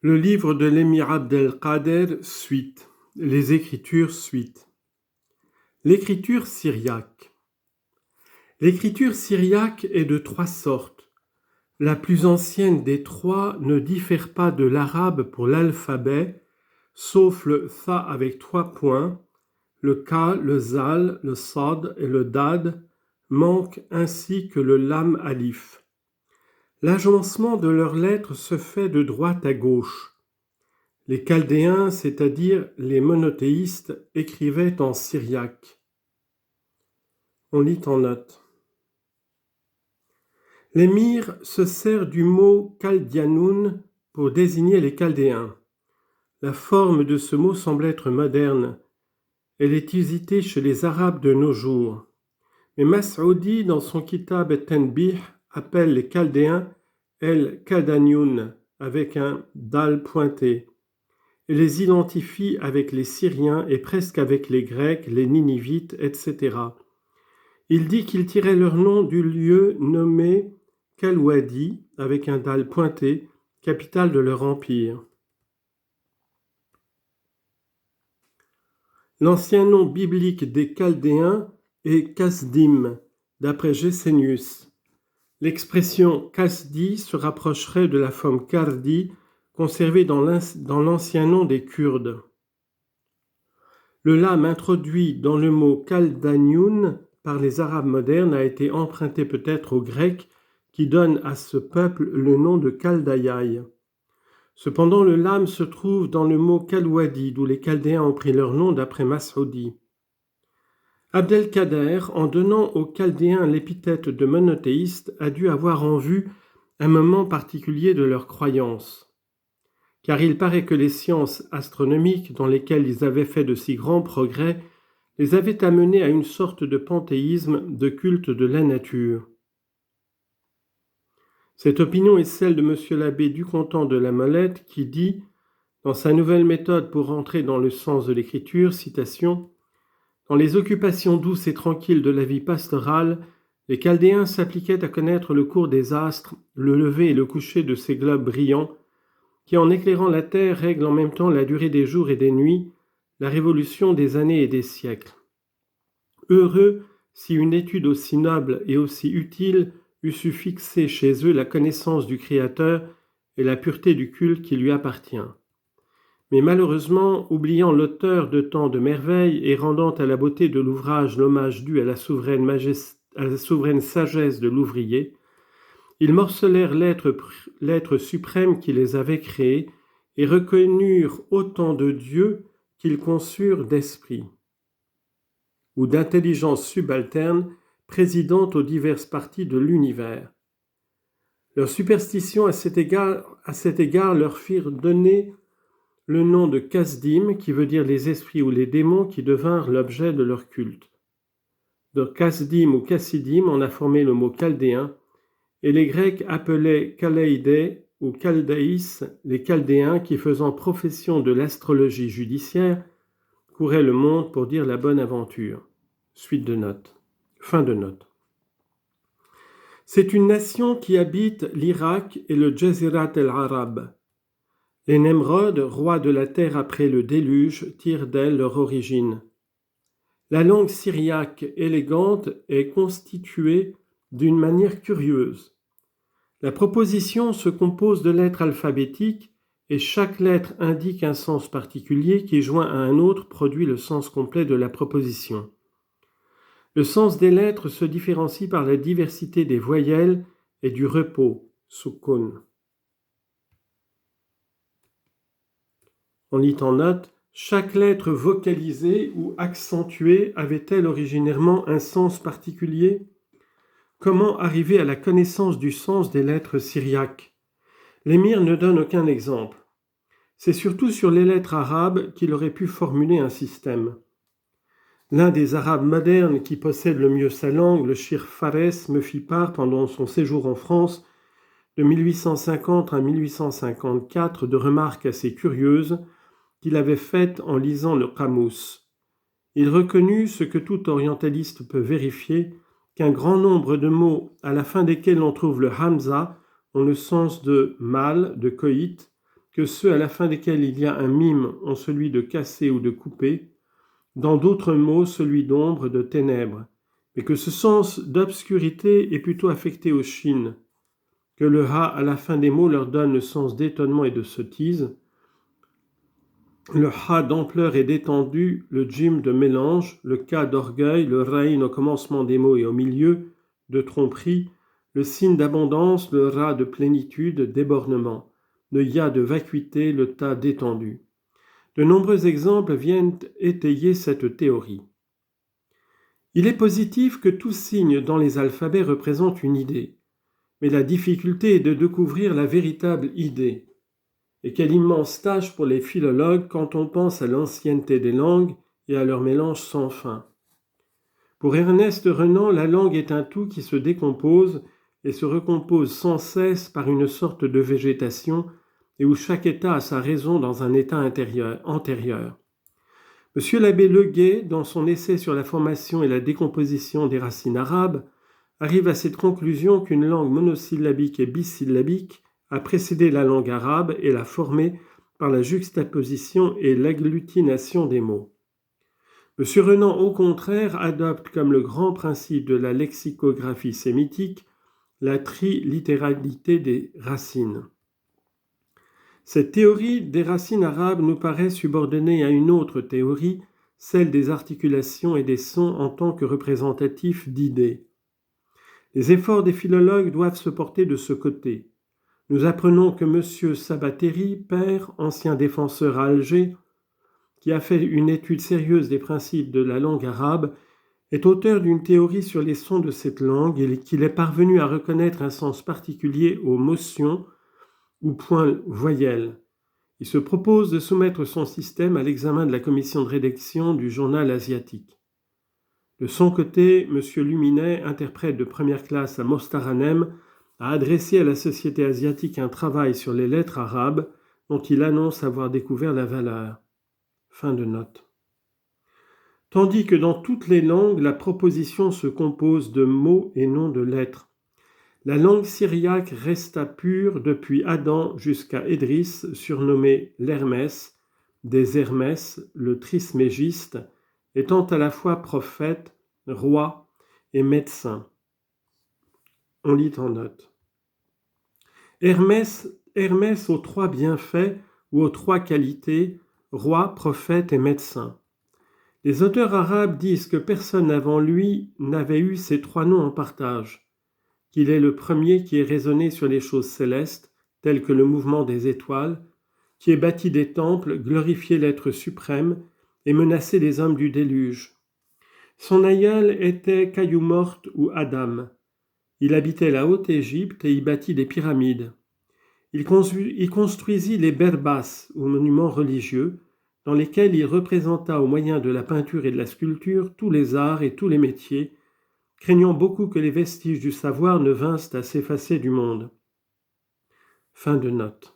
Le livre de l'émir Abdelkader, suite. Les Écritures, suite. L'écriture syriaque. L'écriture syriaque est de 3 sortes. La plus ancienne des 3 ne diffère pas de l'arabe pour l'alphabet, sauf le tha avec 3 points, le ka, le zal, le sad et le dad manquent ainsi que le lam alif. L'agencement de leurs lettres se fait de droite à gauche. Les Chaldéens, c'est-à-dire les monothéistes, écrivaient en syriaque. On lit en note. L'émir se sert du mot Chaldianoun pour désigner les Chaldéens. La forme de ce mot semble être moderne. Elle est usitée chez les Arabes de nos jours. Mais Mas'oudi, dans son kitab Tanbih, appelle les Chaldéens El-Kaldanioun avec un dal pointé, et les identifie avec les Syriens et presque avec les Grecs, les Ninivites, etc. Il dit qu'ils tiraient leur nom du lieu nommé Kalwadi, avec un dal pointé, capitale de leur empire. L'ancien nom biblique des Chaldéens est Kasdim, d'après Gesenius. L'expression Kasdi se rapprocherait de la forme Kardi, conservée dans l'ancien nom des Kurdes. Le lam introduit dans le mot Kaldanioun par les Arabes modernes a été emprunté peut-être aux Grecs qui donnent à ce peuple le nom de Kaldaïaï. Cependant, le lam se trouve dans le mot Kalwadi, d'où les Chaldéens ont pris leur nom d'après Mas'oudi. Abdelkader, en donnant aux Chaldéens l'épithète de monothéistes, a dû avoir en vue un moment particulier de leur croyance. Car il paraît que les sciences astronomiques, dans lesquelles ils avaient fait de si grands progrès, les avaient amenés à une sorte de panthéisme, de culte de la nature. Cette opinion est celle de M. l'abbé Ducontent de la Molette qui dit, dans sa nouvelle méthode pour rentrer dans le sens de l'écriture, citation, « Dans les occupations douces et tranquilles de la vie pastorale, les Chaldéens s'appliquaient à connaître le cours des astres, le lever et le coucher de ces globes brillants, qui en éclairant la terre règlent en même temps la durée des jours et des nuits, la révolution des années et des siècles. Heureux si une étude aussi noble et aussi utile eût su fixer chez eux la connaissance du Créateur et la pureté du culte qui lui appartient. Mais malheureusement, oubliant l'auteur de tant de merveilles et rendant à la beauté de l'ouvrage l'hommage dû à la souveraine sagesse de l'ouvrier, ils morcelèrent l'être suprême qui les avait créés et reconnurent autant de Dieu qu'ils conçurent d'esprit, ou d'intelligence subalterne présidant aux diverses parties de l'univers. Leurs superstitions à cet égard leur firent donner le nom de Kasdim, qui veut dire les esprits ou les démons qui devinrent l'objet de leur culte. De Kasdim ou Kassidim en a formé le mot chaldéen, et les Grecs appelaient Chalaïdés ou Chaldaïs les Chaldéens qui, faisant profession de l'astrologie judiciaire, couraient le monde pour dire la bonne aventure. Suite de notes. Fin de notes. C'est une nation qui habite l'Irak et le Jazirat el-Arab. Les Nemrod, rois de la terre après le déluge, tirent d'elle leur origine. La langue syriaque élégante est constituée d'une manière curieuse. La proposition se compose de lettres alphabétiques et chaque lettre indique un sens particulier qui, joint à un autre, produit le sens complet de la proposition. Le sens des lettres se différencie par la diversité des voyelles et du repos, sukun. On lit en note, chaque lettre vocalisée ou accentuée avait-elle originairement un sens particulier ? Comment arriver à la connaissance du sens des lettres syriaques ? L'émir ne donne aucun exemple. C'est surtout sur les lettres arabes qu'il aurait pu formuler un système. L'un des Arabes modernes qui possède le mieux sa langue, le Shir Fares, me fit part pendant son séjour en France de 1850 à 1854 de remarques assez curieuses qu'il avait faites en lisant le Qamous. Il reconnut ce que tout orientaliste peut vérifier, qu'un grand nombre de mots à la fin desquels on trouve le hamza ont le sens de mâle, de coït, que ceux à la fin desquels il y a un mime ont celui de casser ou de couper, dans d'autres mots celui d'ombre, de ténèbres, mais que ce sens d'obscurité est plutôt affecté aux chines, que le ha à la fin des mots leur donne le sens d'étonnement et de sottise, le ha d'ampleur et d'étendue, le jim de mélange, le ka d'orgueil, le rain au commencement des mots et au milieu, de tromperie, le sin d'abondance, le ra de plénitude, d'ébornement, le ya de vacuité, le ta d'étendue. De nombreux exemples viennent étayer cette théorie. Il est positif que tout signe dans les alphabets représente une idée, mais la difficulté est de découvrir la véritable idée. Et quelle immense tâche pour les philologues quand on pense à l'ancienneté des langues et à leur mélange sans fin. Pour Ernest Renan, la langue est un tout qui se décompose et se recompose sans cesse par une sorte de végétation et où chaque état a sa raison dans un état antérieur. Monsieur l'abbé Leguet, dans son essai sur la formation et la décomposition des racines arabes, arrive à cette conclusion qu'une langue monosyllabique et bisyllabique a précédé la langue arabe et l'a formée par la juxtaposition et l'agglutination des mots. M. Renan, au contraire, adopte comme le grand principe de la lexicographie sémitique la trilittéralité des racines. Cette théorie des racines arabes nous paraît subordonnée à une autre théorie, celle des articulations et des sons en tant que représentatifs d'idées. Les efforts des philologues doivent se porter de ce côté. Nous apprenons que M. Sabbateri, père, ancien défenseur à Alger, qui a fait une étude sérieuse des principes de la langue arabe, est auteur d'une théorie sur les sons de cette langue et qu'il est parvenu à reconnaître un sens particulier aux motions ou points voyelles. Il se propose de soumettre son système à l'examen de la commission de rédaction du journal asiatique. De son côté, M. Luminet, interprète de première classe à Mostaranem, a adressé à la société asiatique un travail sur les lettres arabes dont il annonce avoir découvert la valeur. Fin de note. Tandis que dans toutes les langues, la proposition se compose de mots et non de lettres. La langue syriaque resta pure depuis Adam jusqu'à Idriss, surnommé l'Hermès, des Hermès, le Trismégiste, étant à la fois prophète, roi et médecin. On lit en note. Hermès aux trois bienfaits ou aux trois qualités, roi, prophète et médecin. Les auteurs arabes disent que personne avant lui n'avait eu ces trois noms en partage, qu'il est le premier qui ait raisonné sur les choses célestes, telles que le mouvement des étoiles, qui ait bâti des temples, glorifié l'être suprême et menacé les hommes du déluge. Son aïeul était Kayumort ou Adam. Il habitait la Haute-Égypte et y bâtit des pyramides. Il construisit les berbas, ou monuments religieux, dans lesquels il représenta au moyen de la peinture et de la sculpture tous les arts et tous les métiers, craignant beaucoup que les vestiges du savoir ne vinssent à s'effacer du monde. Fin de note.